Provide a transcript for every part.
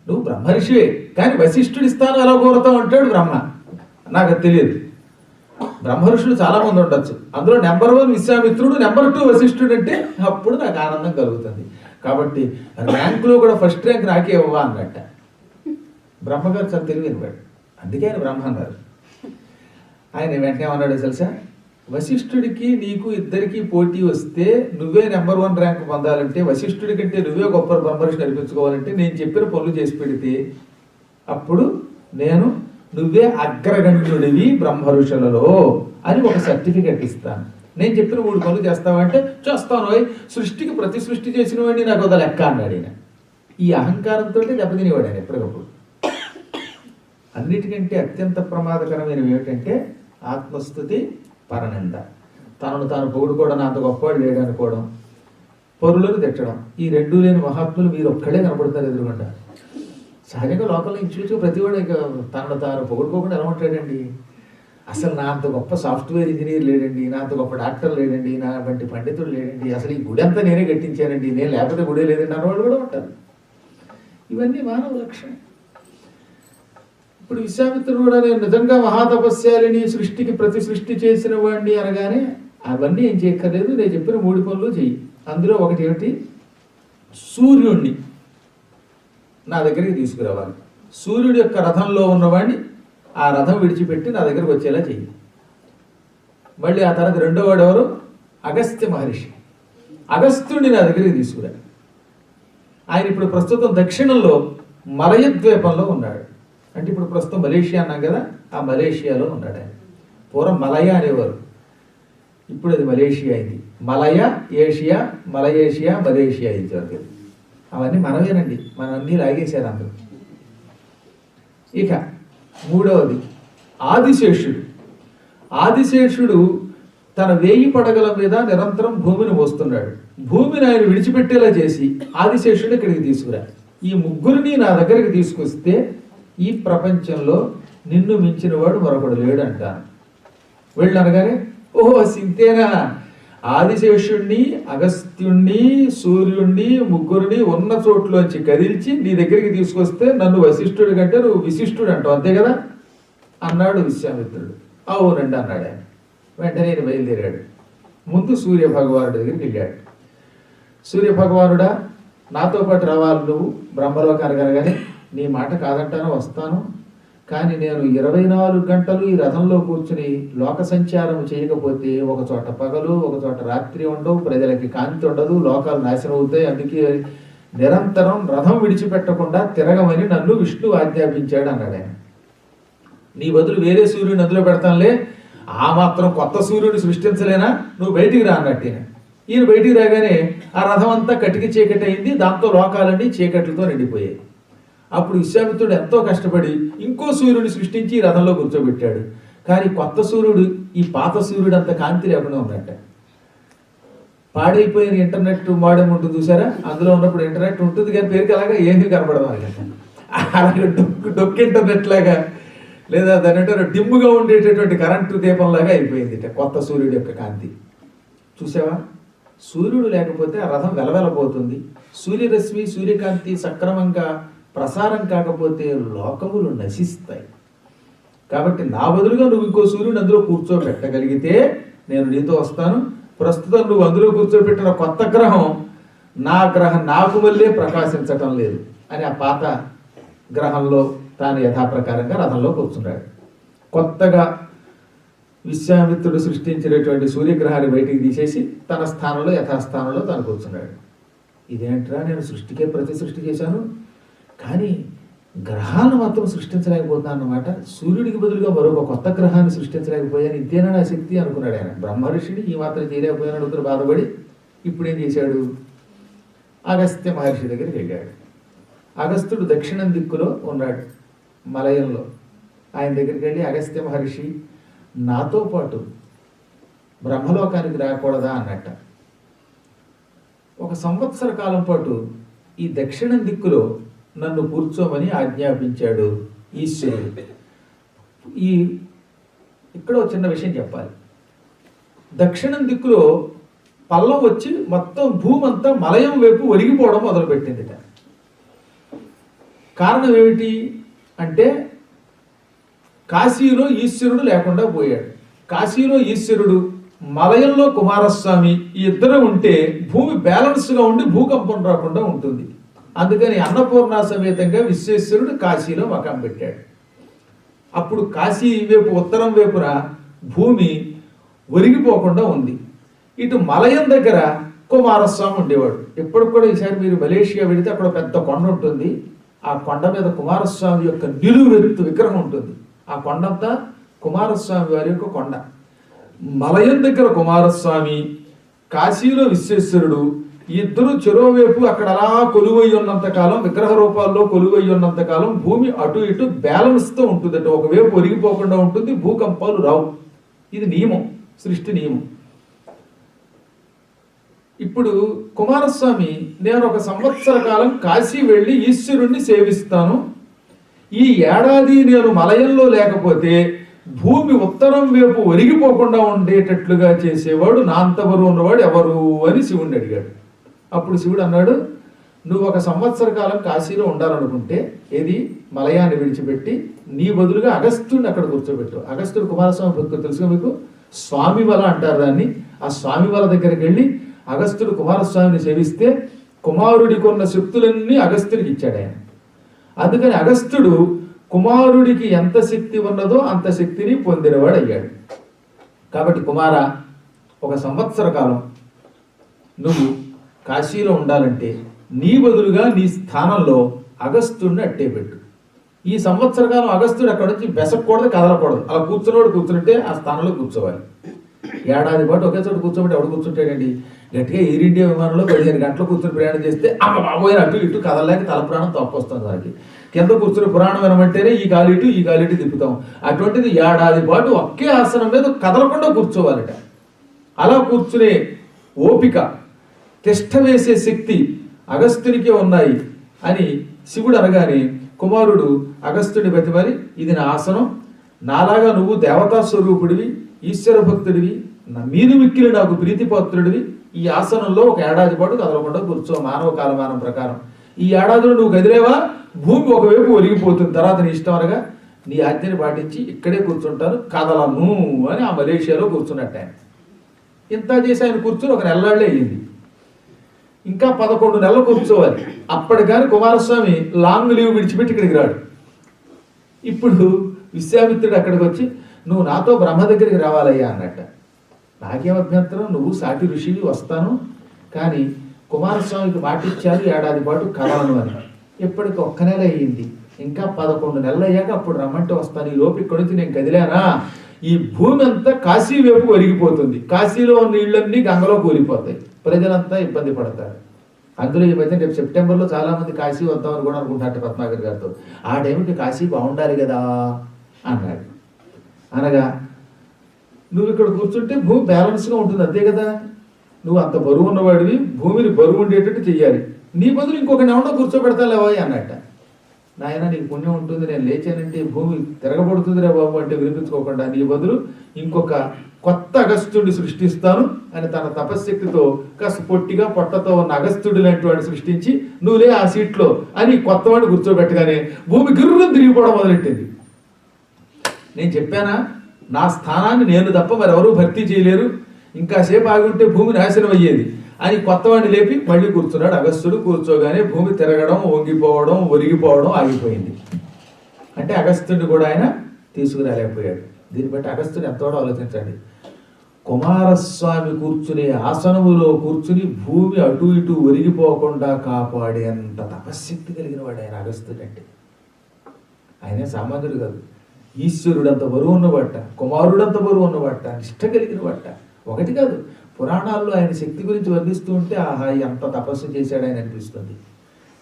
నువ్వు బ్రహ్మర్షివే, కానీ వశిష్ఠుడి స్థానం ఎలా కోరుతావు అంటాడు బ్రహ్మ. నాకు అది తెలియదు. బ్రహ్మర్షులు చాలా మంది ఉండొచ్చు, అందులో నెంబర్ 1 విశ్వామిత్రుడు, నెంబర్ 2 వశిష్ఠుడు అంటే అప్పుడు నాకు ఆనందం కలుగుతుంది. కాబట్టి ర్యాంకులో కూడా ఫస్ట్ ర్యాంక్ నాకే ఇవ్వవా అన్నట్ట. బ్రహ్మగారు చాలా తెలియని వాడు, అందుకే ఆయన బ్రహ్మ అన్నారు. ఆయన వెంటనే ఏమన్నాడు తెలుసా, వశిష్ఠుడికి నీకు ఇద్దరికి పోటీ వస్తే నువ్వే నెంబర్ 1 ర్యాంక్ పొందాలంటే, వశిష్ఠుడి కంటే నువ్వే గొప్ప బ్రహ్మర్షి నడిపించుకోవాలంటే నేను చెప్పిన పనులు చేసి పెడితే అప్పుడు నువ్వే అగ్రగణ్యుడివి బ్రహ్మఋషులలో అని ఒక సర్టిఫికెట్ ఇస్తాను. నేను చెప్పిన 3 పనులు చేస్తావంటే చేస్తాను. సృష్టికి ప్రతి సృష్టి చేసిన వాడిని నాకు ఒక లెక్క అన్నాడు ఆయన. ఈ అహంకారంతో దెబ్బతినేవాడు ఆయన ఎప్పటికప్పుడు. అన్నిటికంటే అత్యంత ప్రమాదకరమైనవి ఏమిటంటే ఆత్మస్థుతి, పరనింద. తనను తాను పొగుడుకోవడం, అంత గొప్పవాడు లేడు అనుకోవడం, పరులను తిట్టడం. ఈ 2 లేని మహాత్ములు మీరు ఒక్కడే కనపడతారు ఎదురుగుండా. సహజంగా లోకల్లో ఇంచుమించు ప్రతివాడు ఇక తనను తాను పొగుడుకోకుండా ఎలా ఉంటాడండి. అసలు నా అంత గొప్ప సాఫ్ట్వేర్ ఇంజనీర్ లేడండి, నా అంత గొప్ప డాక్టర్ లేడండి, నా వంటి పండితుడు లేడండి, అసలు ఈ గుడి అంతా నేనే కట్టించానండి, నేను లేకపోతే గుడే లేదండి అన్నవాళ్ళు కూడా ఉంటారు. ఇవన్నీ మానవ లక్షణం. ఇప్పుడు విశ్వామిత్రుడు కూడా నేను నిజంగా మహాతపస్యాలిని, సృష్టికి ప్రతి సృష్టి చేసిన వాడిని అనగానే అవన్నీ ఏం చేయక్కర్లేదు, నేను చెప్పిన 3 పనులు చెయ్యి. అందులో ఒకటి ఏమిటి, సూర్యుడిని నా దగ్గరికి తీసుకురావాలి. సూర్యుడి యొక్క రథంలో ఉన్నవాడిని ఆ రథం విడిచిపెట్టి నా దగ్గరకు వచ్చేలా చెయ్యి. మళ్ళీ ఆ తర్వాత 2వ వాడు ఎవరు, అగస్త్య మహర్షి. అగస్త్యుడిని నా దగ్గరికి తీసుకురా. ఆయన ఇప్పుడు ప్రస్తుతం దక్షిణంలో మలయ ద్వీపంలో ఉన్నాడు. అంటే ఇప్పుడు ప్రస్తుతం మలేషియా అన్నాం కదా, ఆ మలేషియాలో ఉన్నాడు ఆయన. పూర్వం మలయ అనేవారు, ఇప్పుడు అది మలేషియా అయింది. మలయ ఏషియా, మలయేషియా, మలేషియా అయింది. అవన్నీ మనమేనండి, మనం అన్నీ లాగేశారు అందరూ. ఇక 3వది ఆదిశేషుడు. ఆదిశేషుడు తన 1000 పడగల మీద నిరంతరం భూమిని మోస్తున్నాడు. భూమిని ఆయన విడిచిపెట్టేలా చేసి ఆదిశేషుడు ఇక్కడికి తీసుకురా. ఈ 3 నా దగ్గరికి తీసుకొస్తే ఈ ప్రపంచంలో నిన్ను మించిన వాడు మరొకడు లేడు అంటాను. వెళ్ళనగానే ఓహో సింతేనా, ఆదిశేషుణ్ణి, అగస్త్యుణ్ణి, సూర్యుణ్ణి 3 ఉన్న చోట్లోంచి కదిల్చి నీ దగ్గరికి తీసుకొస్తే నన్ను వశిష్ఠుడి కంటే నువ్వు విశిష్టుడు అంటావు, అంతే కదా అన్నాడు విశ్వామిత్రుడు. అవునండి అన్నాడు ఆయన. వెంటనే ఆయన బయలుదేరాడు. ముందు సూర్య భగవానుడి దగ్గరికి వెళ్ళాడు. సూర్య భగవానుడా, నాతో పాటు రావాలి నువ్వు బ్రహ్మలోకానికి అనగానే, నీ మాట కాదంటాను, వస్తాను. కానీ నేను 24 గంటలు ఈ రథంలో కూర్చుని లోక సంచారం చేయకపోతే ఒక చోట పగలు, ఒక చోట రాత్రి ఉండవు, ప్రజలకి కాంతి ఉండదు, లోకాలు నాశనం అవుతాయి. అందుకే నిరంతరం రథం విడిచిపెట్టకుండా తిరగమని నన్ను విష్ణువు ఆజ్ఞాపించాడు అన్నాడు ఆయన. నీ బదులు వేరే సూర్యుని అందులో పెడతానులే, ఆ మాత్రం కొత్త సూర్యుడిని సృష్టించలేనా, నువ్వు బయటికి రా అన్నట్టు. ఈయన బయటికి రాగానే ఆ రథం అంతా కటికి చీకటి అయింది, దాంతో లోకాలన్నీ చీకట్లతో నిండిపోయాయి. అప్పుడు విశ్వామిత్రుడు ఎంతో కష్టపడి ఇంకో సూర్యుడిని సృష్టించి రథంలో కూర్చోబెట్టాడు. కానీ కొత్త సూర్యుడు ఈ పాత సూర్యుడు అంత కాంతి లేకుండా ఉన్నట్ట. పాడైపోయిన ఇంటర్నెట్ మోడెం ఉంటుంది చూసారా, అందులో ఉన్నప్పుడు ఇంటర్నెట్ ఉంటుంది కానీ పేరుకి అలాగా ఏమీ కనపడదు అనమాట. అలాగే డొక్కు ఇంటర్నెట్ లాగా, లేదా దాని అంటే డిమ్ముగా ఉండేటటువంటి కరెంటు దీపంలాగా అయిపోయింది కొత్త సూర్యుడి యొక్క కాంతి. చూసావా, సూర్యుడు లేకపోతే ఆ రథం వెలవెలపోతుంది. సూర్యరశ్మి, సూర్యకాంతి సక్రమంగా ప్రసారం కాకపోతే లోకములు నశిస్తాయి. కాబట్టి నా బదులుగా నువ్వు ఇంకో సూర్యుని అందులో కూర్చోబెట్టగలిగితే నేను నీతో వస్తాను. ప్రస్తుతం నువ్వు అందులో కూర్చోబెట్టిన కొత్త గ్రహం నా గ్రహం నాకు మళ్ళీ ప్రకాశించటం లేదు అని ఆ పాత గ్రహంలో తాను యథాప్రకారంగా రథంలో కూర్చున్నాడు. కొత్తగా విశ్వామిత్రుడు సృష్టించినటువంటి సూర్యగ్రహాన్ని బయటికి తీసేసి తన స్థానంలో యథాస్థానంలో తాను కూర్చున్నాడు. ఇదేంట్రా, నేను సృష్టికే ప్రతి సృష్టి చేశాను కానీ గ్రహాలను మాత్రం సృష్టించలేకపోతున్నాను అన్నమాట. సూర్యుడికి బదులుగా మరొక కొత్త గ్రహాన్ని సృష్టించలేకపోయాను, ఇంతేనా నా శక్తి అనుకున్నాడు ఆయన. బ్రహ్మర్షిని ఈ మాత్రం చేయలేకపోయాను అనుకుని బాధపడి ఇప్పుడు ఏం చేశాడు, అగస్త్య మహర్షి దగ్గరికి వెళ్ళాడు. అగస్త్యుడు దక్షిణం దిక్కులో ఉన్నాడు మలయంలో. ఆయన దగ్గరికి వెళ్ళి, అగస్త్య మహర్షి నాతో పాటు బ్రహ్మలోకానికి రాకూడదా అన్నట్ట. 1 సంవత్సర కాలం పాటు ఈ దక్షిణం దిక్కులో నన్ను కూర్చోమని ఆజ్ఞాపించాడు ఈశ్వరుడు. ఇక్కడ చిన్న విషయం చెప్పాలి. దక్షిణం దిక్కులో పల్లం వచ్చి మొత్తం భూమి అంతా మలయం వైపు ఒరిగిపోవడం మొదలుపెట్టింది. కారణం ఏమిటి అంటే కాశీలో ఈశ్వరుడు లేకుండా పోయాడు. కాశీలో ఈశ్వరుడు, మలయంలో కుమారస్వామి, ఈ ఇద్దరు ఉంటే భూమి బ్యాలెన్స్గా ఉండి భూకంపం రాకుండా ఉంటుంది. అందుకని అన్నపూర్ణ సమేతంగా విశ్వేశ్వరుడు కాశీలో మకాం పెట్టాడు. అప్పుడు కాశీ వైపు ఉత్తరం వైపున భూమి ఒరిగిపోకుండా ఉంది. ఇటు మలయం దగ్గర కుమారస్వామి ఉండేవాడు. ఎప్పటికి కూడా ఈసారి మీరు మలేషియా వెళితే అక్కడ పెద్ద కొండ ఉంటుంది. ఆ కొండ మీద కుమారస్వామి యొక్క నిలువెత్తు విగ్రహం ఉంటుంది. ఆ కొండంతా కుమారస్వామి వారి యొక్క కొండ. మలయం దగ్గర కుమారస్వామి, కాశీలో విశ్వేశ్వరుడు, ఇద్దరు చెరోవైపు అక్కడ అలా కొలువై ఉన్నంతకాలం, విగ్రహ రూపాల్లో కొలువై ఉన్నంతకాలం భూమి అటు ఇటు బ్యాలెన్స్తో ఉంటుందట. ఒకవైపు ఒరిగిపోకుండా ఉంటుంది, భూకంపాలు రావు. ఇది నియమం, సృష్టి నియమం. ఇప్పుడు కుమారస్వామి, నేను 1 సంవత్సర కాలం కాశీ వెళ్ళి ఈశ్వరుణ్ణి సేవిస్తాను, ఈ ఏడాది నేను మలయంలో లేకపోతే భూమి ఉత్తరం వైపు ఒరిగిపోకుండా ఉండేటట్లుగా చేసేవాడు నా అంతవరు ఉన్నవాడు ఎవరు అని శివుణ్ణి అడిగాడు. అప్పుడు శివుడు అన్నాడు, నువ్వు 1 సంవత్సర కాలం కాశీలో ఉండాలనుకుంటే ఏది మలయాన్ని విడిచిపెట్టి నీ బదులుగా అగస్త్యుడిని అక్కడ కూర్చోబెట్టు. అగస్త్యుడు కుమారస్వామి భక్తులు తెలుసుగా మీకు, స్వామి వల అంటారు దాన్ని. ఆ స్వామి వల దగ్గరికి వెళ్ళి అగస్త్యుడు కుమారస్వామిని సేవిస్తే కుమారుడికి ఉన్న శక్తులన్నీ అగస్త్యుడికి ఇచ్చాడు ఆయన. అందుకని అగస్త్యుడు కుమారుడికి ఎంత శక్తి ఉన్నదో అంత శక్తిని పొందినవాడు అయ్యాడు. కాబట్టి కుమార, 1 సంవత్సర కాలం నువ్వు కాశీలో ఉండాలంటే నీ బదులుగా నీ స్థానంలో అగస్త్యుడిని అట్టేపెట్టు. ఈ సంవత్సర కాలం అగస్త్యుడు అక్కడ నుంచి బెసకూడదు, కదలకూడదు. అలా కూర్చున్నవాడు కూర్చుంటే ఆ స్థానంలో కూర్చోవాలి. ఏడాది పాటు ఒకే చోట కూర్చోబెట్టి ఎవడు కూర్చుంటాడండి? గట్టిగా ఎయిర్ ఇండియా విమానంలో 15 గంటలు కూర్చొని ప్రయాణం చేస్తే అమ్మ బాబోయే అటు ఇటు కదలలేక తల ప్రాణం తప్పొస్తుంది. దానికి కింద కూర్చుని పురాణం వినమంటేనే ఈ కాలిటు ఈ కాలిటు తిప్పుతాం. అటువంటిది ఏడాది పాటు ఒకే ఆసనం మీద కదలకుండా కూర్చోవాలట. అలా కూర్చునే ఓపిక, తిష్ట వేసే శక్తి అగస్త్యునికే ఉన్నాయి అని శివుడు అనగానే కుమారుడు అగస్త్యుని బతిమరి, ఇది నా ఆసనం, నాలాగా నువ్వు దేవతా స్వరూపుడివి, ఈశ్వర భక్తుడివి, నా మీది మిక్కిలి నాకు ప్రీతిపాత్రుడివి, ఈ ఆసనంలో 1 ఏడాది పాటు కదలకుండా కూర్చో మానవ కాలమానం ప్రకారం. ఈ ఏడాదిలో నువ్వు కదిలేవా భూమి ఒకవైపు ఒరిగిపోతుంది. తర్వాత నీ ఇష్టం అనగా నీ ఆజ్ఞని పాటించి ఇక్కడే కూర్చుంటాను, కదలను అని ఆ మలేషియాలో కూర్చున్నట్టు ఆయన. ఇంత చేసి ఆయన కూర్చుని 1 నెలలాళ్లే అయ్యింది. ఇంకా 11 నెలలు కూర్చోవాలి. అప్పటికాని కుమారస్వామి లాంగ్ లీవ్ విడిచిపెట్టి ఇక్కడికి రాడు. ఇప్పుడు విశ్వామిత్రుడు అక్కడికి వచ్చి, నువ్వు నాతో బ్రహ్మ దగ్గరికి రావాలయ్యా అన్నట్ట. నాకేం అభ్యంతరం, నువ్వు సాటి ఋషివి, వస్తాను, కానీ కుమారస్వామికి మాటిచ్చారు ఏడాది పాటు కలవను అని. ఇప్పటికి 1 నెల అయ్యింది. ఇంకా 11 నెలలు అయ్యాక అప్పుడు రమ్మంటే వస్తాను. ఈ లోపు ఇక్కడి నుంచి నేను కదిలానా ఈ భూమి అంతా కాశీ వైపు ఒరిగిపోతుంది. కాశీలో ఉన్న నీళ్ళన్నీ గంగలో కూలిపోతాయి, ప్రజలంతా ఇబ్బంది పడతారు. అందులో ఈ మధ్య రేపు సెప్టెంబర్లో చాలా మంది కాశీ వద్దామని కూడా అనుకుంటారు పద్మాకర్ గారితో. ఆ టైంకి కాశీ బాగుండాలి కదా అన్నాడు. అనగా నువ్వు ఇక్కడ కూర్చుంటే భూమి బ్యాలెన్స్గా ఉంటుంది, అంతే కదా. నువ్వు అంత బరువు ఉన్నవాడివి, భూమిని బరువు ఉండేటట్టు చెయ్యాలి. నీ బదులు ఇంకొకటి ఎవడో కూర్చోబెడతాలేవా అన్నట్ట. నాయన నీకు పుణ్యం ఉంటుంది, నేను లేచానంటే భూమి తిరగబడుతుందిరే బాబు అంటే వినిపించుకోకుండా నీ బదులు ఇంకొక కొత్త అగస్త్యుడిని సృష్టిస్తాను అని తన తపశ్శక్తితో కాస్త పొట్టిగా పొట్టతో ఉన్న అగస్త్యుడి లాంటి వాడిని సృష్టించి నువ్వులే ఆ సీట్లో అని కొత్తవాడిని కూర్చోబెట్టగానే భూమి గిర్రును తిరిగిపోవడం మొదలెట్టింది. నేను చెప్పానా, నా స్థానాన్ని నేను తప్ప మరెవరూ భర్తీ చేయలేరు, ఇంకాసేపు ఆగి ఉంటే భూమి నాశనం అయ్యేది అని కొత్తవాడిని లేపి మళ్ళీ కూర్చున్నాడు. అగస్త్యుడు కూర్చోగానే భూమి తిరగడం, వంగిపోవడం, ఒరిగిపోవడం ఆగిపోయింది. అంటే అగస్త్యుడిని కూడా ఆయన తీసుకురాలేకపోయాడు. దీన్ని బట్టి అగస్త్యుడు ఎంతోడో ఆలోచించండి. కుమారస్వామి కూర్చునే ఆసనములో కూర్చుని భూమి అటు ఇటు ఒరిగిపోకుండా కాపాడేంత తపశ్శక్తి కలిగిన వాడు ఆయన అగస్త్యుడు. అంటే ఆయనే సామాన్యుడు కాదు, ఈశ్వరుడంత బరువు ఉన్నవాట, కుమారుడంత బరువు ఉన్నవాట, నిష్ట కలిగిన వాట. ఒకటి కాదు, పురాణాల్లో ఆయన శక్తి గురించి వర్ణిస్తూ ఉంటే ఆహా ఎంత తపస్సు చేశాడు ఆయన అనిపిస్తుంది.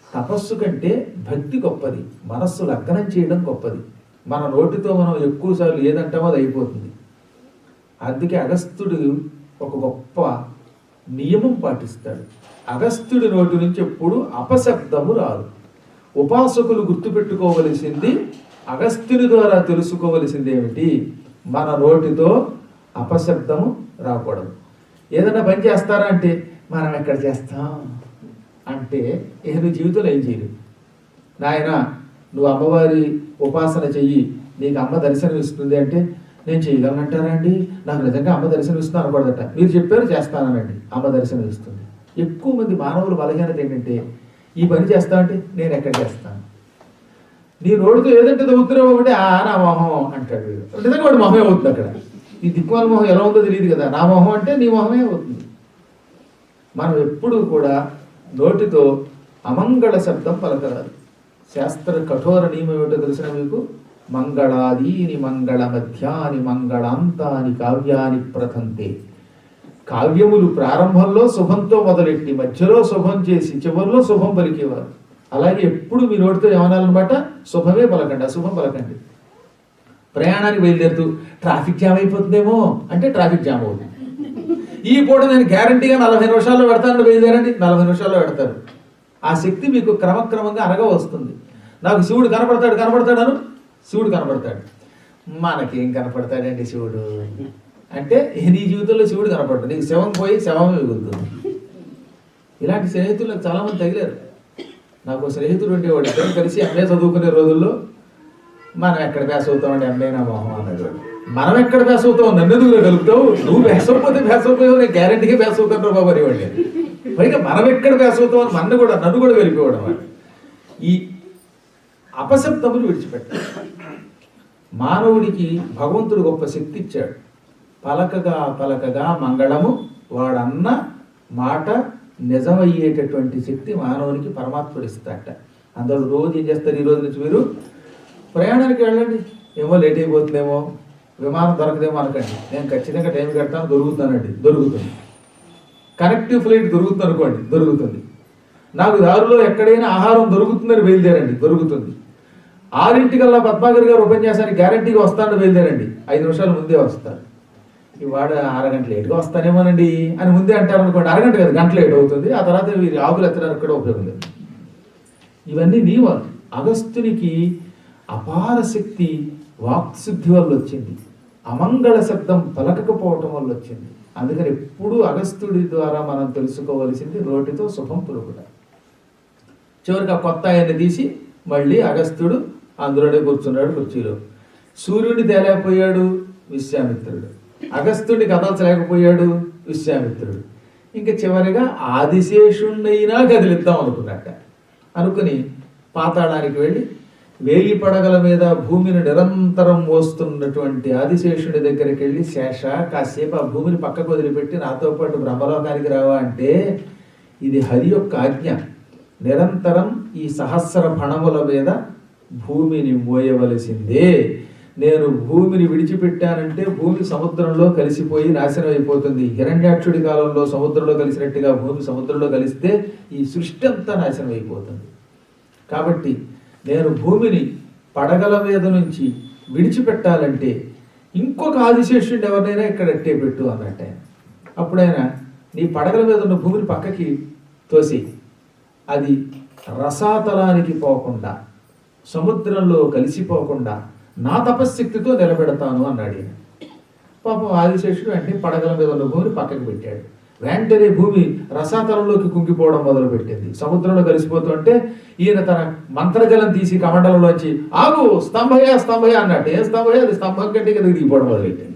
తపస్సు కంటే భక్తి గొప్పది, మనస్సు లగ్నం చేయడం గొప్పది. మన నోటితో మనం ఎక్కువసార్లు ఏదంటామో అది అయిపోతుంది. అందుకే అగస్త్యుడు ఒక గొప్ప నియమం పాటిస్తాడు. అగస్త్యుడి నోటి నుంచి ఎప్పుడు అపశబ్దము రాదు. ఉపాసకులు గుర్తుపెట్టుకోవలసింది, అగస్త్యుని ద్వారా తెలుసుకోవలసింది ఏమిటి, మన నోటితో అపశబ్దము రాకూడదు. ఏదైనా పని చేస్తారా అంటే మనం ఎక్కడ చేస్తాం అంటే ఏదో జీవితంలో ఏం చేయలేదు. నాయన నువ్వు అమ్మవారి ఉపాసన చెయ్యి, నీకు అమ్మ దర్శనం ఇస్తుంది అంటే, నేను చేయగలనంటారా అండి, నాకు నిజంగా అమ్మ దర్శనం ఇస్తుంది అనకూడదట. మీరు చెప్పారు చేస్తానండి, అమ్మ దర్శనం ఇస్తుంది. ఎక్కువ మంది మానవులు బలహీనత ఏంటంటే, ఈ పని చేస్తా అంటే నేను ఎక్కడ చేస్తాను, నీ నోటితో ఏదంటే అవుతున్నావు ఒకటి నా మొహం అంటాడు. నిజంగా వాడు మొహమే అవుతుంది అక్కడ. ఈ దిక్కుమాల మొహం ఎలా ఉందో తెలియదు కదా, నా మొహం అంటే నీ మొహమే అవుతుంది. మనం ఎప్పుడూ కూడా నోటితో అమంగళ శబ్దం పలకరాదు. శాస్త్ర కఠోర నియమం ఏమిటో తెలిసిన మీకు? మంగళాదీని మంగళ మధ్యాని మంగళాంతాని కావ్యాని ప్రథంతే. కావ్యములు ప్రారంభంలో శుభంతో మొదలెట్టి మధ్యలో శుభం చేసి చివరిలో శుభం పలికేవారు. అలాగే ఎప్పుడు మీ నోటితో ఏమనాలన్నమాట, శుభమే పలకండి, అశుభం పలకండి. ప్రయాణానికి బయలుదేరుతూ ట్రాఫిక్ జామ్ అయిపోతుందేమో అంటే ట్రాఫిక్ జామ్ అవుతుంది. ఈ పూట నేను గ్యారంటీగా 40 నిమిషాల్లో పెడతానని బయలుదేరండి, 40 నిమిషాల్లో పెడతారు. ఆ శక్తి మీకు క్రమక్రమంగా అనగా వస్తుంది. నాకు శివుడు కనపడతాడు శివుడు కనపడతాడు. మనకేం కనపడతాడండి శివుడు అంటే, నీ జీవితంలో శివుడు కనపడతాడు, నీకు శవం పోయి శవమే మిగులుతుంది. ఇలాంటి స్నేహితులు నాకు చాలామంది తగిలారు. నాకు స్నేహితుడు ఉండేవాడు, ఇద్దరు కలిసి ఎంఏ చదువుకునే రోజుల్లో, మనం ఎక్కడ పేస్ అవుతామండి ఎంఏ నా మొహం అన్నాడు. మనం ఎక్కడ పేస్ అవుతావు, నన్ను ఎందుకు కలుపుతావు, నువ్వు పేస్ అయిపోతే పేస్ అయిపోయావు, నేను గ్యారెంటీగా పేస్ అవుతాను బాబు అనేవాళ్ళు. పైగా మనం ఎక్కడ పేస్ అవుతావు అని నన్ను కూడా కలిపేవాడు అన్నమాట. ఈ అపశబ్దములు విడిచిపెట్టాలి. మానవుడికి భగవంతుడు గొప్ప శక్తి ఇచ్చాడు. పలకగా మంగళము, వాడన్న మాట నిజమయ్యేటటువంటి శక్తి మానవునికి పరమాత్ముడు ఇస్తాడట. అందరూ రోజు ఏం చేస్తారు, ఈ రోజు నుంచి మీరు ప్రయాణానికి వెళ్ళండి, ఏమో లేట్ అయిపోతుందేమో, విమానం దొరకదేమో అనకండి. నేను ఖచ్చితంగా టైం కడతాను, దొరుకుతుంది. కనెక్టివ్ ఫ్లైట్ దొరుకుతుంది అనుకోండి, దొరుకుతుంది. నాకు దారిలో ఎక్కడైనా ఆహారం దొరుకుతుందని బయలుదేరండి, దొరుకుతుంది. 6:00 పద్మాగర్ గారు ఉపన్యాసానికి గ్యారంటీగా వస్తానని బయలుదేరండి, 5 నిమిషాల ముందే వస్తారు. ఇవాడు 6 గంటలు లేట్గా వస్తానేమోనండి అని ముందే అంటారు అనుకోండి, అరగంట కదా, గంట లేట్ అవుతుంది. ఆ తర్వాత వీరి ఆకులు ఎత్తడానికి కూడా ఉపయోగం లేదు. ఇవన్నీ నియమాలు. అగస్త్యునికి అపార శక్తి వాక్శుద్ధి వల్ల వచ్చింది, అమంగళ శబ్దం పలకకపోవటం వల్ల వచ్చింది. అందుకని ఎప్పుడూ అగస్త్యుడి ద్వారా మనం తెలుసుకోవలసింది నోటితో శుభం పలుకుట. చివరికి ఆ కొత్త ఆయన్ని తీసి మళ్ళీ అగస్త్యుడు అందులోనే కూర్చున్నాడు కుర్చీలో. సూర్యుడిని తేలేకపోయాడు విశ్వామిత్రుడు, అగస్త్యుడిని కదల్చలేకపోయాడు విశ్వామిత్రుడు. ఇంకా చివరిగా ఆదిశేషుణ్ణైనా కదిలిద్దాం అనుకున్నట్ట. అనుకుని పాతాళానికి వెళ్ళి 1000 పడగల మీద భూమిని నిరంతరం మోస్తున్నటువంటి ఆదిశేషుడి దగ్గరికి వెళ్ళి, శేష కాసేపు ఆ భూమిని పక్కకు వదిలిపెట్టి నాతో పాటు బ్రహ్మలోకానికి రావా అంటే, ఇది హరి యొక్క ఆజ్ఞ. నిరంతరం ఈ సహస్ర ఫణముల మీద భూమిని మోయవలసిందే. నేను భూమిని విడిచిపెట్టానంటే భూమి సముద్రంలో కలిసిపోయి నాశనం అయిపోతుంది. హిరణ్యాక్షుడి కాలంలో సముద్రంలో కలిసినట్టుగా భూమి సముద్రంలో కలిస్తే ఈ సృష్టి అంతా నాశనం అయిపోతుంది. కాబట్టి నేను భూమిని పడగల మీద నుంచి విడిచిపెట్టాలంటే ఇంకొక ఆదిశేషుడిని ఎవరినైనా ఇక్కడ అట్టే పెట్టు అన్నట్టే. అప్పుడైనా నీ పడగల మీద ఉన్న భూమిని పక్కకి తోసి అది రసాతలానికి పోకుండా, సముద్రంలో కలిసిపోకుండా నా తపశ్శక్తితో నిలబెడతాను అన్నాడు ఈయన. పాపం ఆదిశేషుడు వెంటనే పడగల మీద ఉన్న భూమిని పక్కకి పెట్టాడు. వెంటనే భూమి రసాతలంలోకి కుంగిపోవడం మొదలుపెట్టింది, సముద్రంలో కలిసిపోతుంటే ఈయన తన మంత్రజలం తీసి కమండలంలోంచి ఆగు స్తంభయ అన్నట్టు, ఏ స్తంభయ, అది స్తంభం కంటే కింద దిగిపోవడం మొదలెట్టింది.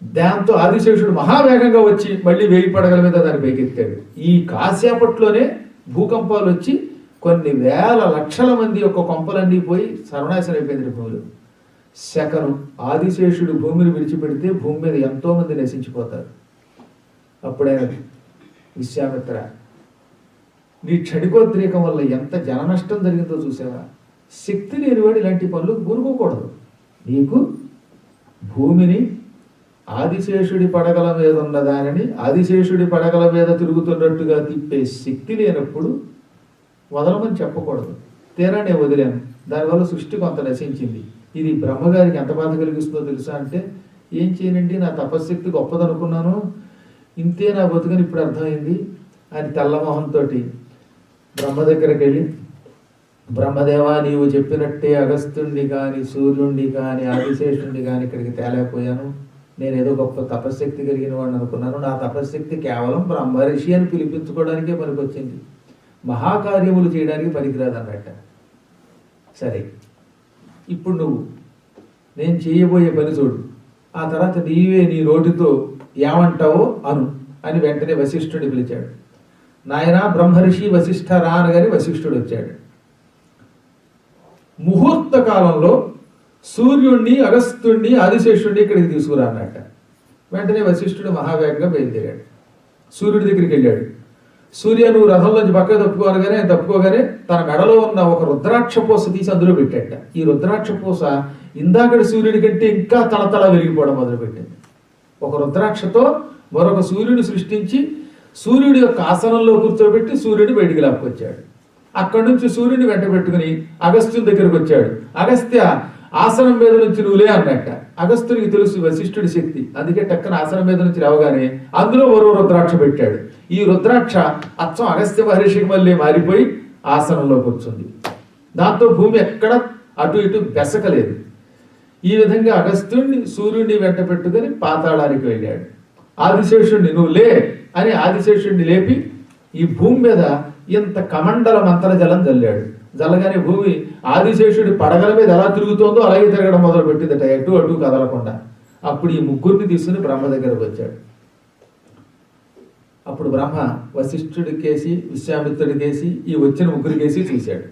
దాంతో ఆదిశేషుడు మహావేగంగా వచ్చి మళ్ళీ 1000 పడగల మీద దాన్ని పైకెత్తాడు. ఈ కాసేపట్లోనే భూకంపాలు వచ్చి కొన్ని వేల లక్షల మంది యొక్క కొంపలన్నీ పోయి సర్వనాశనం అయిపోయింది భూమిలో. శకనం ఆదిశేషుడు భూమిని విడిచిపెడితే భూమి మీద ఎంతో మంది నశించిపోతారు. అప్పుడైనా విశ్వామిత్ర, నీ క్షణికోద్రేకం వల్ల ఎంత జన నష్టం జరిగిందో చూసావా? శక్తి లేనివాడు ఇలాంటి పనులకు పూనుకోకూడదు. నీకు భూమిని ఆదిశేషుడి పడగల మీద ఉన్న దానిని ఆదిశేషుడి పడగల మీద తిరుగుతున్నట్టుగా తిప్పే శక్తి లేనప్పుడు వదలమని చెప్పకూడదు. తీరా నేను వదిలాను, దానివల్ల సృష్టి కొంత నశించింది. ఇది బ్రహ్మగారికి ఎంత బాధ కలిగిస్తుందో తెలుసా అంటే, ఏం చేయనండి, నా తపశ్శక్తి గొప్పదనుకున్నాను, ఇంతే నా బతుకని ఇప్పుడు అర్థమైంది అని తెల్లమోహంతో బ్రహ్మ దగ్గరికి వెళ్ళి, బ్రహ్మదేవా నీవు చెప్పినట్టే అగస్త్యుణ్ణి కానీ సూర్యుణ్ణి కానీ ఆదిశేషుణ్ణి కానీ ఇక్కడికి తేలేకపోయాను. నేను ఏదో గొప్ప తపశ్శక్తి కలిగిన వాడిని అనుకున్నాను. నా తపశ్శక్తి కేవలం బ్రహ్మర్షి అని పిలిపించుకోవడానికే పనికొచ్చింది, మహాకార్యములు చేయడానికి పనికిరాదు అన్నట్ట. సరే, ఇప్పుడు నువ్వు నేను చేయబోయే పని చూడు, ఆ తర్వాత నీవే నీ నోటితో ఏమంటావో అను అని వెంటనే వశిష్ఠుడిని పిలిచాడు. నాయన బ్రహ్మర్షి వశిష్ఠ రా అనగానే వశిష్ఠుడు వచ్చాడు. ముహూర్త కాలంలో సూర్యుణ్ణి, అగస్త్యుణ్ణి, ఆదిశేషుణ్ణి ఇక్కడికి తీసుకురా అన్నట్ట. వెంటనే వశిష్ఠుడు మహావేగంగా బయలుదేరాడు. సూర్యుడి దగ్గరికి వెళ్ళాడు. సూర్య, నువ్వు రథంలోంచి పక్కకు తప్పుకోగానే తప్పుకోగానే తన మెడలో ఉన్న ఒక రుద్రాక్ష పూస తీసి అందులో పెట్టాట. ఈ రుద్రాక్ష పూస ఇందాకటి సూర్యుడి కంటే ఇంకా తళతళ వెలిగిపోవడం మొదలుపెట్టింది. ఒక రుద్రాక్షతో మరొక సూర్యుడిని సృష్టించి సూర్యుడి యొక్క ఆసనంలో కూర్చోబెట్టి సూర్యుడిని బయటికి లాక్కొచ్చాడు. అక్కడి నుంచి సూర్యుడిని వెంట పెట్టుకుని అగస్త్యుని దగ్గరికి వచ్చాడు. అగస్త్య, ఆసనం మీద నుంచి నువ్వులే అన్నట్ట. అగస్త్యునికి తెలుసు వశిష్ఠుడి శక్తి, అందుకే టక్కన ఆసనం మీద నుంచి రావగానే అందులో మరో రుద్రాక్ష పెట్టాడు. ఈ రుద్రాక్ష అచ్చం అగస్త్య మహర్షికి మళ్ళీ మారిపోయి ఆసనంలో కూర్చుంది. దాంతో భూమి ఎక్కడ అటు ఇటు బెసకలేదు. ఈ విధంగా అగస్త్యుడిని సూర్యుడిని వెంట పెట్టుకుని పాతాళానికి వెళ్ళాడు. ఆదిశేషుడిని నువ్వు లే అని ఆదిశేషుడిని లేపి ఈ భూమి మీద ఇంత కమండల మంత్ర జలం జల్లాడు. జల్లగానే భూమి ఆదిశేషుడి పడగల మీద ఎలా తిరుగుతోందో అలాగే తిరగడం మొదలు పెట్టిందట, ఎటు అటు కదలకుండా. అప్పుడు ఈ ముగ్గురిని తీసుకుని బ్రహ్మ దగ్గరకు వచ్చాడు. అప్పుడు బ్రహ్మ వశిష్ఠుడి కేసి, విశ్వామిత్రుడి కేసి, ఈ వచ్చిన ముగ్గురి కేసి చూశాడు.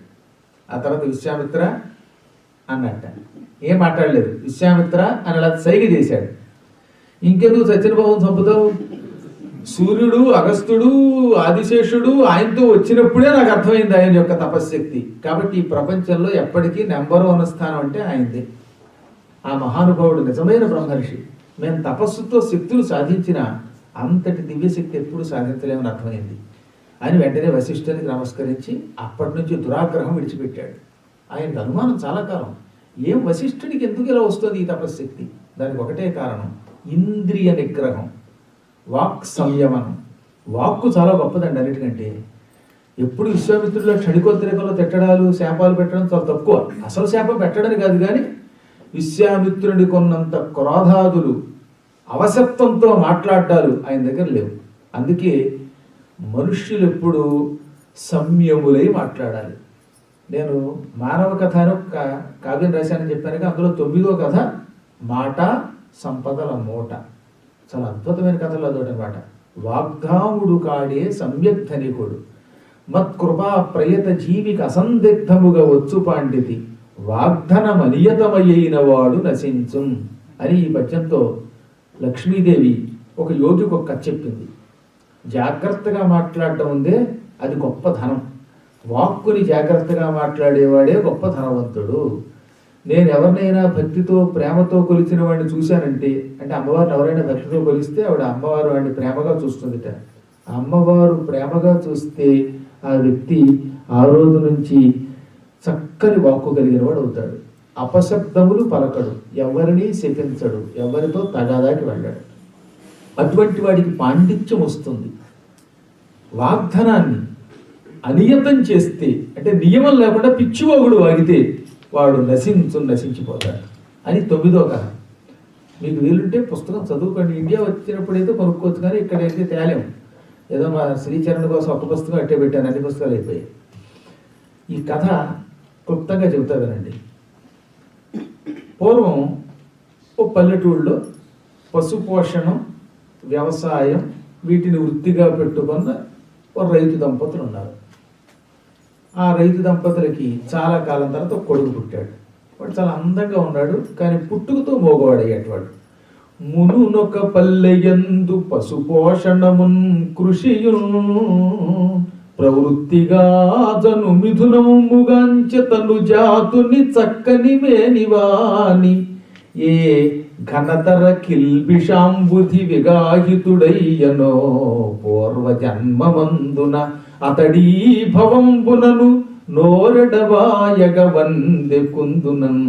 ఆ తర్వాత విశ్వామిత్ర అన్నట్ట. ఏం మాట్లాడలేదు. విశ్వామిత్ర అని అలా సైగ చేశాడు. ఇంకెందుకు సత్యన బాబుని చంపుతావు? సూర్యుడు, అగస్త్యుడు, ఆదిశేషుడు ఆయనతో వచ్చినప్పుడే నాకు అర్థమైంది ఆయన యొక్క తపశ్శక్తి. కాబట్టి ఈ ప్రపంచంలో ఎప్పటికీ నెంబర్ 1 స్థానం అంటే ఆయనదే. ఆ మహానుభావుడు నిజమైన బ్రహ్మర్షి. మేము తపస్సుతో శక్తులు సాధించిన అంతటి దివ్యశక్తి ఎప్పుడు సాధించలేమని అర్థమైంది అని వెంటనే వశిష్ఠునికి నమస్కరించి అప్పటి నుంచి దురాగ్రహం విడిచిపెట్టాడు. ఆయనకు అనుమానం చాలా కాలం, ఏం వశిష్ఠుడికి ఎందుకు ఇలా వస్తుంది ఈ తపశ్శక్తి? దానికి ఒకటే కారణం, ఇంద్రియ నిగ్రహం, వాక్ సంయమనం. వాక్కు చాలా గొప్పదండి అన్నిటికంటే. ఎప్పుడు విశ్వామిత్రుడిలో క్షణికోద్రేకంలో తిట్టడాలు, శాపాలు పెట్టడం చాలా తక్కువ. అసలు శాపం పెట్టడని కాదు, కానీ విశ్వామిత్రుడి కొన్నంత క్రోధాదులు, అవసత్వంతో మాట్లాడాలు ఆయన దగ్గర లేవు. అందుకే మనుష్యులు ఎప్పుడు సంయములై మాట్లాడాలి. నేను మానవ కథ అని ఒక కావ్యం రాశానని చెప్పాను. అందులో 9వ కథ మాట సంపదల మూట. చాలా అద్భుతమైన కథలు అదొకటనమాట. వాగ్ధాముడు కాడే సమ్యక్ ధనికుడు, మత్కృపా ప్రయత జీవికి అసందిగ్ధముగా వచ్చు పాండితి, వాగ్ధనమనియతమయ్యిన వాడు నశించు అని ఈ పద్యంతో లక్ష్మీదేవి ఒక యోగికి ఒక కథ చెప్పింది. జాగ్రత్తగా మాట్లాడటం ఉందే అది గొప్ప ధనం. వాక్కుని జాగ్రత్తగా మాట్లాడేవాడే గొప్ప ధనవంతుడు. నేను ఎవరినైనా భక్తితో ప్రేమతో కొలిచిన వాడిని చూశానంటే, అంటే అమ్మవారిని ఎవరైనా భక్తితో కొలిస్తే ఆవిడ అమ్మవారు వాడిని ప్రేమగా చూస్తుందిట. అమ్మవారు ప్రేమగా చూస్తే ఆ వ్యక్తి ఆ రోజు నుంచి చక్కని వాక్కు కలిగిన వాడు అవుతాడు. అపశబ్దములు పలకడు, ఎవరిని శపించడు, ఎవరితో తగాదాకి వెళ్ళాడు. అటువంటి వాడికి పాండిత్యం వస్తుంది. వాగ్ధనాన్ని అనియతం చేస్తే, అంటే నియమం లేకుండా పిచ్చివాగుడు వాగితే వాడు నశించిపోతాడు అని 9వ కథ. మీకు వీలుంటే పుస్తకం చదువుకోండి. ఇండియా వచ్చినప్పుడైతే కొనుక్కోవచ్చు, కానీ ఇక్కడైతే తేలేము. ఏదో మా శ్రీచరణ్ కోసం ఒక పుస్తకం అట్టే పెట్టాను, అన్ని పుస్తకాలు అయిపోయాయి. ఈ కథ క్లుప్తంగా చెబుతా వినండి. పూర్వం ఓ పల్లెటూళ్ళలో పశుపోషణం, వ్యవసాయం వీటిని వృత్తిగా పెట్టుకున్న ఒక రైతు దంపతులు ఉన్నారు. ఆ రైతు దంపతులకి చాలా కాలం తర్వాత ఒక కొడుకు పుట్టాడు. వాడు చాలా అందంగా ఉన్నాడు, కానీ పుట్టుకతో మోగవాడయ్యేటవాడు. మునునొక పల్లెయందు పశుపోషణమున్ కృషియును ప్రవృత్తిగా జను మిథునముగాంచె తను జాతుని చక్కని మేనివాని ఏ ఘనతర కిల్బిషాంబుధి విగాహితుడయ్యనో పూర్వజన్మమందున అతడీ భవంబునను నోరెడవాయగ వందె కుందునన్.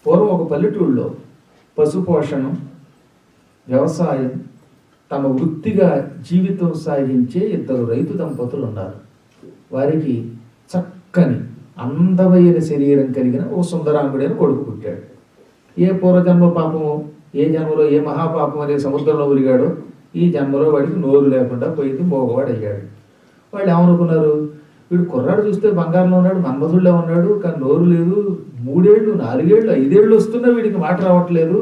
పూర్వం ఒక పల్లెటూళ్ళలో పశుపోషణం, వ్యవసాయం తమ వృత్తిగా జీవితం సాగించే 2 రైతు దంపతులు ఉన్నారు. వారికి చక్కని అందమైన శరీరం కలిగిన ఓ సుందరాంగుడైన కొడుకు పుట్టాడు. ఏ పూర్వజన్మ పాపమో, ఏ జన్మలో ఏ మహాపాపం అనే సముద్రంలో ఉరిగాడో ఈ జన్మలో వాడికి నోరు లేకుండా పోయింది, మోగవాడు అయ్యాడు. వాళ్ళు ఏమనుకున్నారు, వీడు కుర్రాడు చూస్తే బంగారంలో ఉన్నాడు, మన్మధుడిలో ఉన్నాడు, కానీ నోరు లేదు. 3 ఏళ్ళు 4 ఏళ్ళు 5 ఏళ్ళు వస్తున్నా వీడికి మాట రావట్లేదు.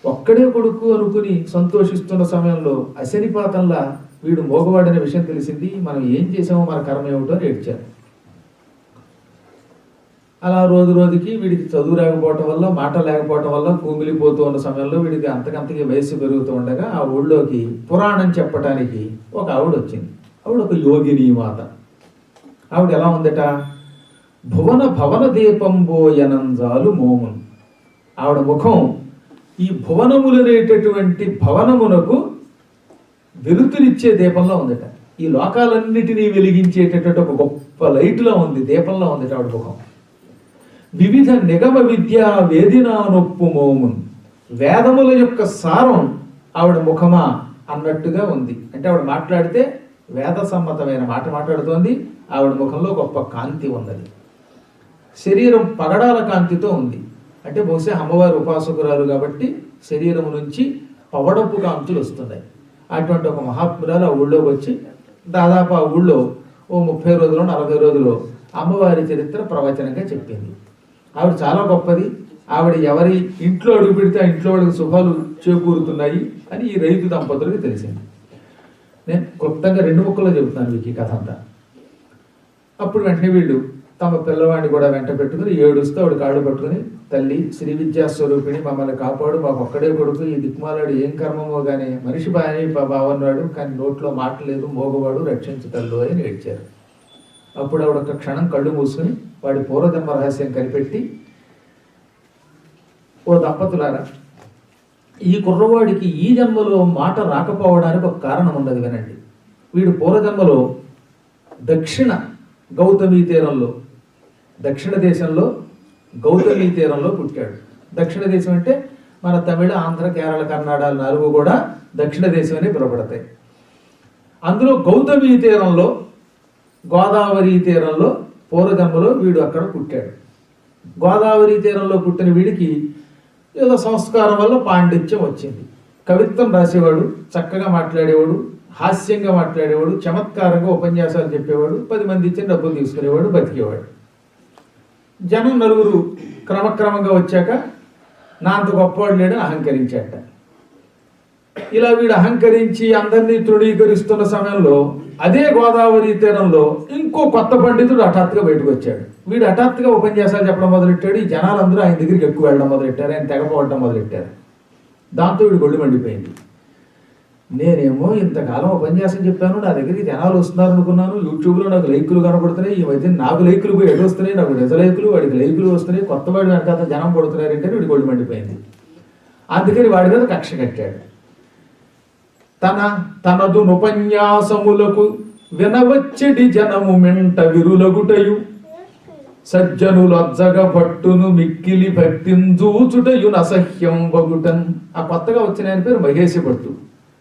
ఒక్కడే కొడుకు అనుకుని సంతోషిస్తున్న సమయంలో అశనిపాతంలా వీడు మోగవాడనే విషయం తెలిసింది. మనం ఏం చేసామో మన కర్మ ఏమిటో అని ఏడ్చారు. అలా రోజు రోజుకి వీడికి చదువు లేకపోవటం వల్ల, మాట లేకపోవటం వల్ల కుమిలిపోతూ ఉన్న సమయంలో వీడికి అంతకంతకి వయస్సు పెరుగుతూ ఉండగా ఆ ఊళ్ళోకి పురాణం చెప్పటానికి ఒక ఆవిడ వచ్చింది. ఆవిడ ఒక యోగిని మాత. ఆవిడ ఎలా ఉందట? భువన భవన దీపంబోయనంజాలు మోమున్. ఆవిడ ముఖం ఈ భువనములనేటటువంటి భవనమునకు వెలుతురిచ్చే దీపంలో ఉందట. ఈ లోకాలన్నిటినీ వెలిగించేటటువంటి ఒక గొప్ప లైట్లో ఉంది, దీపంలో ఉందట ఆవిడ ముఖం. వివిధ నిగమ విద్యా వేదినా నొప్పు మోమున్. వేదముల యొక్క సారం ఆవిడ ముఖమా అన్నట్టుగా ఉంది. అంటే ఆవిడ మాట్లాడితే వేద సమ్మతమైన మాట మాట్లాడుతోంది. ఆవిడ ముఖంలో గొప్ప కాంతి ఉన్నది. శరీరం పగడాల కాంతితో ఉంది. అంటే బహుశా అమ్మవారి ఉపాసకురాలు కాబట్టి శరీరం నుంచి పవడపు కాంతులు వస్తున్నాయి. అటువంటి ఒక మహాత్మురాలు ఆ ఊళ్ళోకి వచ్చి దాదాపు ఆ ఊళ్ళో ఓ 30 రోజులు 40 రోజులు అమ్మవారి చరిత్ర ప్రవచనంగా చెప్పింది. ఆవిడ చాలా గొప్పది. ఆవిడ ఎవరి ఇంట్లో అడుగు పెడితే ఆ ఇంట్లో వాడికి శుభాలు చేకూరుతున్నాయి అని ఈ రైతు దంపతులకు తెలిసింది. నేను క్లుప్తంగా 2 ముక్కల్లో చెబుతాను మీకు ఈ కథ అంతా. అప్పుడు వెంటనే వీళ్ళు తమ పిల్లవాడిని కూడా వెంట పెట్టుకుని ఏడుస్తూ ఆవిడ కాళ్ళు పట్టుకుని, తల్లి శ్రీ విద్యాస్వరూపిణి మమ్మల్ని కాపాడు, మాకు ఒక్కడే కొడుకు, ఈ దిక్మాలాడు ఏం కర్మమో కానీ మనిషి బాగున్నాడు కానీ నోట్లో మాట లేదు, మోగవాడు, రక్షించు తల్లు అని ఏడ్చారు. అప్పుడు ఆవిడ ఒక క్షణం కళ్ళు మూసుకుని వాడి పూర్వజన్మ రహస్యం కనిపెట్టి, ఓ దంపతులారా, ఈ కుర్రవాడికి ఈ జన్మలో మాట రాకపోవడానికి ఒక కారణం ఉన్నది వినండి. వీడు పూర్వజన్మలో దక్షిణ గౌతమీ తీరంలో, దక్షిణ దేశంలో గౌతమీ తీరంలో పుట్టాడు. దక్షిణ దేశం అంటే మన తమిళ, ఆంధ్ర, కేరళ, కర్ణాటక 4 కూడా దక్షిణ దేశం అని పిలువబడతాయి. అందులో గౌతమీ తీరంలో, గోదావరి తీరంలో పూర్వజన్మలో వీడు అక్కడ పుట్టాడు. గోదావరి తీరంలో పుట్టిన వీడికి ఏదో సంస్కారం వల్ల పాండిత్యం వచ్చింది. కవిత్వం రాసేవాడు, చక్కగా మాట్లాడేవాడు, హాస్యంగా మాట్లాడేవాడు, చమత్కారంగా ఉపన్యాసాలు చెప్పేవాడు, 10 మంది ఇచ్చిన డబ్బులు తీసుకునేవాడు, బతికేవాడు. జనం నలుగురు క్రమక్రమంగా వచ్చాక నా అంత గొప్పవాడు లేడని అహంకరించాట. ఇలా వీడు అహంకరించి అందరినీ తృణీకరిస్తున్న సమయంలో అదే గోదావరి తీరంలో ఇంకో కొత్త పండితుడు హఠాత్తుగా బయటకు వచ్చాడు. వీడు హఠాత్తుగా ఉపన్యాసాలు చెప్పడం మొదలెట్టాడు. ఈ జనాలందరూ ఆయన దగ్గరికి ఎక్కువ వెళ్ళడం మొదలెట్టారు, ఆయన తెగపోవడం మొదలెట్టారు. దాంతో వీడు గొళ్ళు మండిపోయింది. నేనేమో ఇంతకాలం ఉపన్యాసం చెప్పాను, నా దగ్గరికి జనాలు వస్తున్నారు అనుకున్నాను, యూట్యూబ్లో నాకు లైకులు కనపడుతున్నాయి, ఈ మధ్య నాకు లైకులు పోయి ఎటు వస్తున్నాయి, నాకు నిజ లైకులు, వాడికి లైకులు వస్తున్నాయి, కొత్త వాడి వెనకాల జనం పడుతున్నారంటే వీడి గొళ్ళు మండిపోయింది. అందుకని వాడి మీద కక్ష కట్టాడు. తనదు ఉపన్యాసములకు వినవచ్చడి జనము మెంట విరులగుటయు సజ్జనులు అజ్జగ భట్టును మిక్కిలి భక్తింజూచుటయు అసహ్యం బగుటన్. ఆ కొత్తగా వచ్చిన ఆయన పేరు మహేషి భట్టు,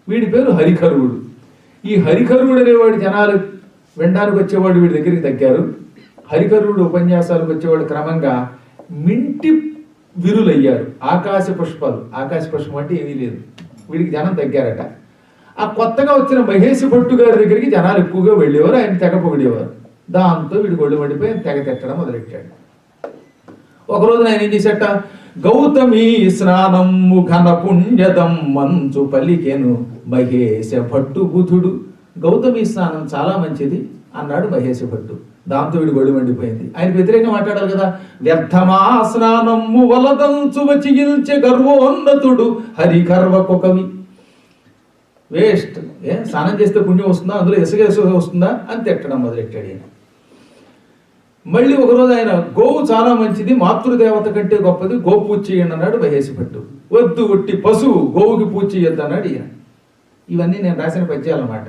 వీడి పేరు హరికరువుడు. ఈ హరికరువుడు అనేవాడు జనాలు వినడానికి వచ్చేవాడు వీడి దగ్గరికి తగ్గారు. హరికరువుడు ఉపన్యాసాలకు వచ్చేవాడు క్రమంగా మింటి విరులయ్యారు. ఆకాశ పుష్పాలు, ఆకాశ పుష్పం అంటే ఏమీ లేదు, వీడికి జనం తగ్గారట. ఆ కొత్తగా వచ్చిన మహేష్ భట్టు గారి దగ్గరికి జనాలు ఎక్కువగా వెళ్ళేవారు, ఆయన తెగ పొగిడేవారు. దాంతో వీడు గొళ్ళు మండిపోయి తెగ తెట్టడం మొదలెట్టాడు. ఒకరోజు ఆయన ఏం చేశాట, గౌతమి స్నానము ఘన పుణ్యదం మంచు పలికెను మహేశ భట్టు బుధుడు. గౌతమి స్నానం చాలా మంచిది అన్నాడు మహేశ భట్టు. దాంతో వీడు గొళ్ళు మండిపోయింది. ఆయన వ్యతిరేకంగా మాట్లాడాలి కదా. వ్యర్థమా స్నానము వలదంచు వచిగిల్చె గర్వోన్నతుడు హరికర్వకు కవి. వేస్ట్, స్నానం చేస్తే పుణ్యం వస్తుందా, అందులో ఇసుక వస్తుందా అని తిట్టడం మొదలెట్టాడు ఆయన. మళ్ళీ ఒకరోజు ఆయన గోవు చాలా మంచిది, మాతృదేవత కంటే గొప్పది, గో పూజ చేయండి అన్నాడు మహేష్ భట్టు. వద్దు, ఒట్టి పశువు, గోవుకి పూజ చేయొద్దు అన్నాడు ఈయన. ఇవన్నీ నేను రాసిన పద్యాలన్నమాట.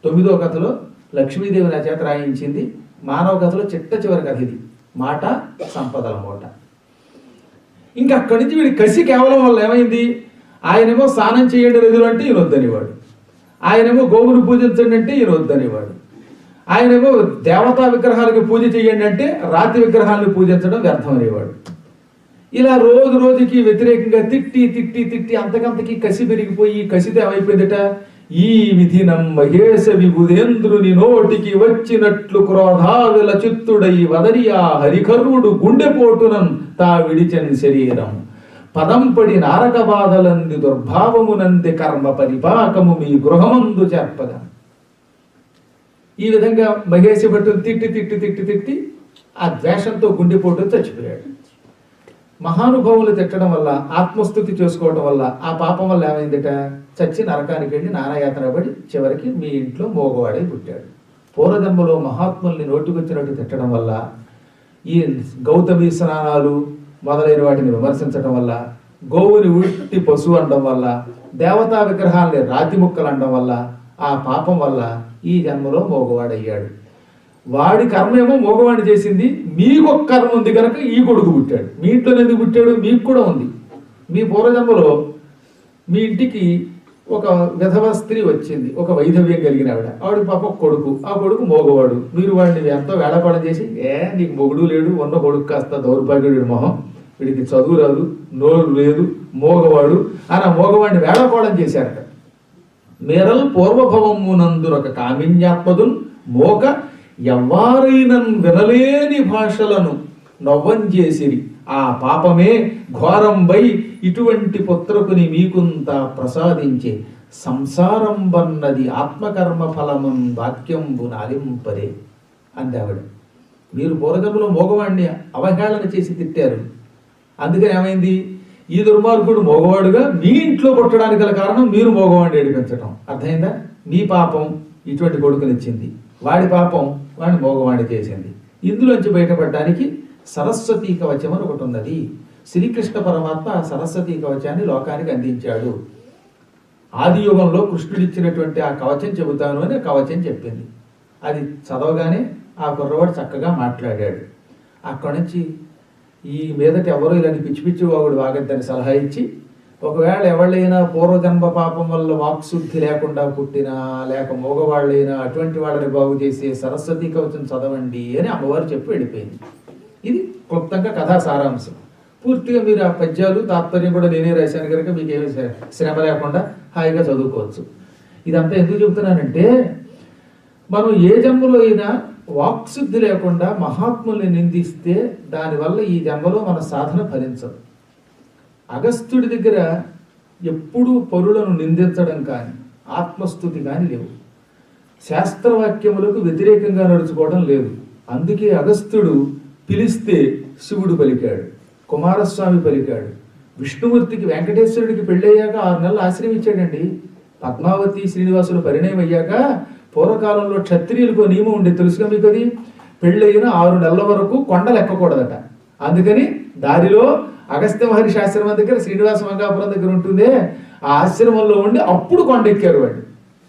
9వ కథలో లక్ష్మీదేవి నా చేత రాయించింది. మానవ కథలో చిట్ట చివరి కథ ఇది, మాట సంపదల మూట. ఇంకా అక్కడి నుంచి వీడి కసి కేవలం వల్ల ఏమైంది, ఆయనేమో స్నానం చేయండి నదులు అంటే ఈయన వద్దనేవాడు, ఆయనేమో గోవును పూజించండి అంటే ఈయన వద్దనేవాడు, ఆయనేమో దేవతా విగ్రహాలకి పూజ చేయండి అంటే రాతి విగ్రహాలను పూజించడం వ్యర్థం అనేవాడు. ఇలా రోజు రోజుకి వ్యతిరేకంగా తిట్టి తిట్టి తిట్టి అంతకంతకి కసి పెరిగిపోయి కసితో ఏమైపోయిందట, ఈ విధినం మహేశ విభుదేంద్రుని నోటికి వచ్చినట్లు క్రోధావిల చిత్తుడై వదరియా హరికరుడు గుండెపోటునం తా విడిచని శరీరం పదంపడి నారక బాధలంది దుర్భావమునంది కర్మ పరిపాకము మీ గృహమందు చేర్పగా. ఈ విధంగా మహేశ భట్టును తిట్టి తిట్టి తిట్టి తిట్టి ఆ ద్వేషంతో గుండెపోటు చచ్చిపోయాడు. మహానుభావులు తిట్టడం వల్ల, ఆత్మస్థుతి చేసుకోవడం వల్ల ఆ పాపం వల్ల ఏమైందిట, చచ్చి నరకానికి వెళ్ళి నానాయాతన పడి చివరికి మీ ఇంట్లో మోగవాడై పుట్టాడు. పూర్వజన్మలో మహాత్ముల్ని నోటుకొచ్చినట్టు తిట్టడం వల్ల, ఈ గౌతమి స్నానాలు మొదలైన వాటిని విమర్శించడం వల్ల, గోవుని ఉట్టి పశువు అనడం వల్ల, దేవతా విగ్రహాల్ని రాతి ముక్కలు అనడం వల్ల, ఆ పాపం వల్ల ఈ జన్మలో మోగవాడయ్యాడు. వాడి కర్మ ఏమో మోగవాడిని చేసింది, మీకు ఒక కర్మ ఉంది కనుక ఈ కొడుకు పుట్టాడు. మీ ఇంట్లో ఎందుకు పుట్టాడు, మీకు కూడా ఉంది. మీ పూర్వజన్మలో మీ ఇంటికి ఒక విధవ స్త్రీ వచ్చింది, ఒక వైధవ్యం కలిగిన ఆవిడకి పాప కొడుకు, ఆ కొడుకు మోగవాడు. మీరు వాడిని ఎంతో వేళపాడం చేసి, నీకు మొగుడు లేడు, ఉన్న కొడుకు కాస్త దౌర్భాగ్యుడు మొహం, వీడికి చదువు రాదు, నోరు లేదు, మోగవాడు అని ఆ మోగవాడిని వేళపాడం చేశారట. మేరల్ పూర్వభవమునందురొక కామిన్యాత్మదున్ మోక ఎవ్వారైనన్ వినలేని భాషలను నవ్వం చేసిరి, ఆ పాపమే ఘోరంబై ఇటువంటి పుత్రకుని మీకుంత ప్రసాదించే సంసారం బన్నది ఆత్మకర్మ ఫలమున్ వాక్యంబు నాలింపరే అందావిడ. మీరు పూర్వజన్మలో మోగవాడిని అవహేళన చేసి తిట్టారు, అందుకని ఏమైంది, ఈ దుర్మార్గుడు మోగవాడుగా మీ ఇంట్లో పుట్టడానికి గల కారణం మీరు మోగవాడిని ఏడిపించటం. అర్థమైందా? మీ పాపం ఇటువంటి కొడుకునిచ్చింది, వాడి పాపం వాడిని మోగవాణి చేసింది. ఇందులోంచి బయటపడడానికి సరస్వతీ కవచం అని ఒకటి ఉన్నది. శ్రీకృష్ణ పరమాత్మ ఆ సరస్వతీ కవచాన్ని లోకానికి అందించాడు. ఆది యుగంలో కృష్ణుడిచ్చినటువంటి ఆ కవచం చెబుతాను అని కవచం చెప్పింది. అది చదవగానే ఆ కుర్రవాడు చక్కగా మాట్లాడాడు. అక్కడి నుంచి ఈ మీదట ఎవరో ఇలాంటి పిచ్చి పిచ్చి వాగుడు వాగద్దని సలహా ఇచ్చి, ఒకవేళ ఎవళ్ళైనా పూర్వజన్మ పాపం వల్ల వాక్శుద్ధి లేకుండా పుట్టినా లేక మోగవాళ్ళైనా అటువంటి వాళ్ళని బాగు చేసే సరస్వతీ కవచం చదవండి అని అమ్మవారు చెప్పి వెళ్ళిపోయింది. ఇది క్లుప్తంగా కథా సారాంశం. పూర్తిగా మీరు ఆ పద్యాలు తాత్పర్యం కూడా నేనే రాశాను కనుక మీకు ఏమి శ్రమ లేకుండా హాయిగా చదువుకోవచ్చు. ఇదంతా ఎందుకు చెబుతున్నానంటే, మనం ఏ జన్మలో అయినా వాక్శుద్ధి లేకుండా మహాత్ముల్ని నిందిస్తే దానివల్ల ఈ జన్మలో మన సాధన ఫలించదు. అగస్త్యుడి దగ్గర ఎప్పుడూ పరులను నిందించడం కానీ ఆత్మస్థుతి కానీ లేవు. శాస్త్రవాక్యములకు వ్యతిరేకంగా నడుచుకోవడం లేదు. అందుకే అగస్త్యుడు పిలిస్తే శివుడు పలికాడు, కుమారస్వామి పలికాడు. విష్ణుమూర్తికి వెంకటేశ్వరుడికి పెళ్ళయ్యాక 6 నెలలు ఆశ్రమించాడండి. పద్మావతి శ్రీనివాసులు పరిణయం అయ్యాక పూర్వకాలంలో క్షత్రియులకు నియమం ఉండే, తెలుసుగా మీకు అది. పెళ్ళయిన 6 నెలల వరకు కొండలు ఎక్కకూడదట. అందుకని దారిలో అగస్త్య మహర్షి ఆశ్రమం దగ్గర శ్రీనివాస మంగాపురం దగ్గర ఉంటుందే, ఆ ఆశ్రమంలో ఉండి అప్పుడు కొండ ఎక్కారు వాడు.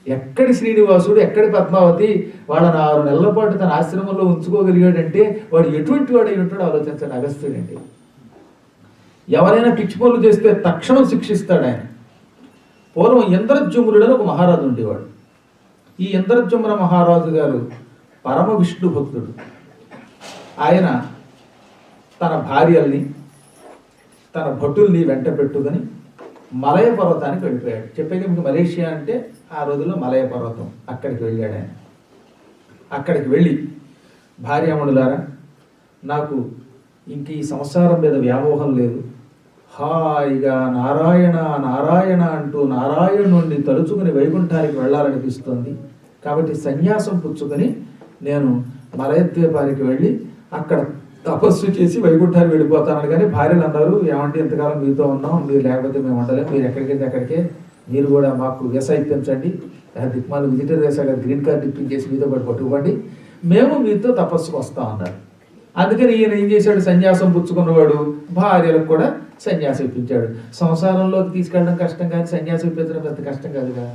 ఎక్కడి శ్రీనివాసుడు, ఎక్కడి పద్మావతి వాళ్ళని 6 నెలల పాటు తన ఆశ్రమంలో ఉంచుకోగలిగాడంటే వాడు ఎటువంటి వాడు అయి ఉంటాడో ఆలోచించండి. అగస్త్యుడండి. ఎవరైనా పిచ్చి పనులు చేస్తే తక్షణం శిక్షిస్తాడు ఆయన. పూర్వం ఇంద్రజుమ్నుడు అని ఒక మహారాజు ఉండేవాడు. ఈ ఇంద్రజుమ్న మహారాజు గారు పరమ విష్ణు భక్తుడు. ఆయన తన భార్యల్ని తన భటుల్ని వెంట పెట్టుకుని మలయ పర్వతానికి వెళ్ళిపోయాడు. చెప్పాక మీకు మలేషియా అంటే ఆ రోజుల్లో మలయ పర్వతం, అక్కడికి వెళ్ళాడు ఆయన. అక్కడికి వెళ్ళి, భార్యామణులారా, నాకు ఇంక ఈ సంసారం మీద వ్యామోహం లేదు, హాయిగా నారాయణ నారాయణ అంటూ నారాయణుణ్ణి తలుచుకుని వైకుంఠానికి వెళ్ళాలనిపిస్తోంది. కాబట్టి సన్యాసం పుచ్చుకొని నేను మలయద్వీపానికి వెళ్ళి అక్కడ తపస్సు చేసి వైకుంఠానికి వెళ్ళిపోతాను. కానీ భార్యలు అన్నారు, ఏమంటే ఇంతకాలం మీతో ఉన్నాం, మీరు లేకపోతే మేము ఉండలేము, మీరు ఎక్కడికైతే అక్కడికే, మీరు కూడా మాకు వీసా ఇప్పించండి, దిక్మాలు విజిటర్ వీసా గారు గ్రీన్ కార్డు ఇప్పించేసి మీతో పాటు పట్టుకోండి, మేము మీతో తపస్సుకు వస్తాం అన్నారు. అందుకని ఈయన ఏం చేశాడు, సన్యాసం పుచ్చుకున్నవాడు భార్యలకు కూడా సన్యాసం ఇప్పించాడు. సంసారంలోకి తీసుకెళ్ళడం కష్టం కానీ సన్యాసం ఇప్పించడం పెద్ద కష్టం కాదుగా.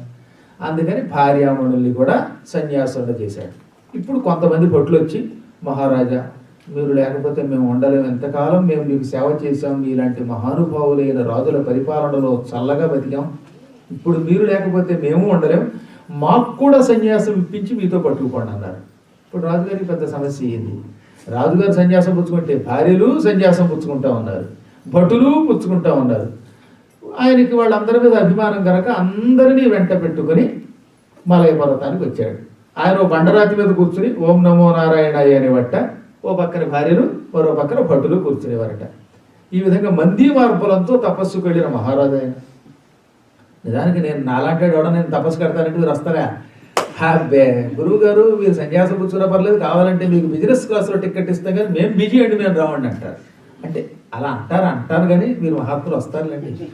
అందుకని భార్యామణుల్ని కూడా సన్యాసంలో చేశాడు. ఇప్పుడు కొంతమంది భటులు వచ్చి, మహారాజా మీరు లేకపోతే మేము ఉండలేము, ఎంతకాలం మేము మీకు సేవ చేశాం, మీలాంటి మహానుభావులైన రాజుల పరిపాలనలో చల్లగా బతికాం, ఇప్పుడు మీరు లేకపోతే మేము ఉండలేం, మాకు కూడా సన్యాసం ఇప్పించి మీతో పట్టుకుపోండి అన్నారు. ఇప్పుడు రాజుగారికి పెద్ద సమస్య అయింది. రాజుగారు సన్యాసం పుచ్చుకుంటే భార్యలు సన్యాసం పుచ్చుకుంటా ఉన్నారు, భటులు పుచ్చుకుంటా ఉన్నారు. ఆయనకి వాళ్ళందరి మీద అభిమానం కనుక అందరినీ వెంట పెట్టుకుని మలయ పర్వతానికి వచ్చాడు. ఆయన ఓ బండరాతి మీద కూర్చుని ఓం నమో నారాయణాయ అనేవట. ఓ పక్కన భార్యలు, మరో పక్కన భటులు కూర్చునేవారట. ఈ విధంగా మంది మార్పులంతో తపస్సుకు వెళ్ళిన మహారాజు ఆయన. నిజానికి నేను నాలాంటి వాడు నేను తపస్సు కడతానంటే మీరు వస్తారా? హ్యాబే గురువు గారు మీరు సన్యాసం కూర్చున్నా పర్లేదు, కావాలంటే మీకు బిజినెస్ క్లాస్లో టికెట్ ఇస్తాం కానీ మేము బిజీ అండి మేము రావండి అంటారు. అంటే అలా అంటారు కానీ మీరు మహాత్ములు వస్తారులేండి.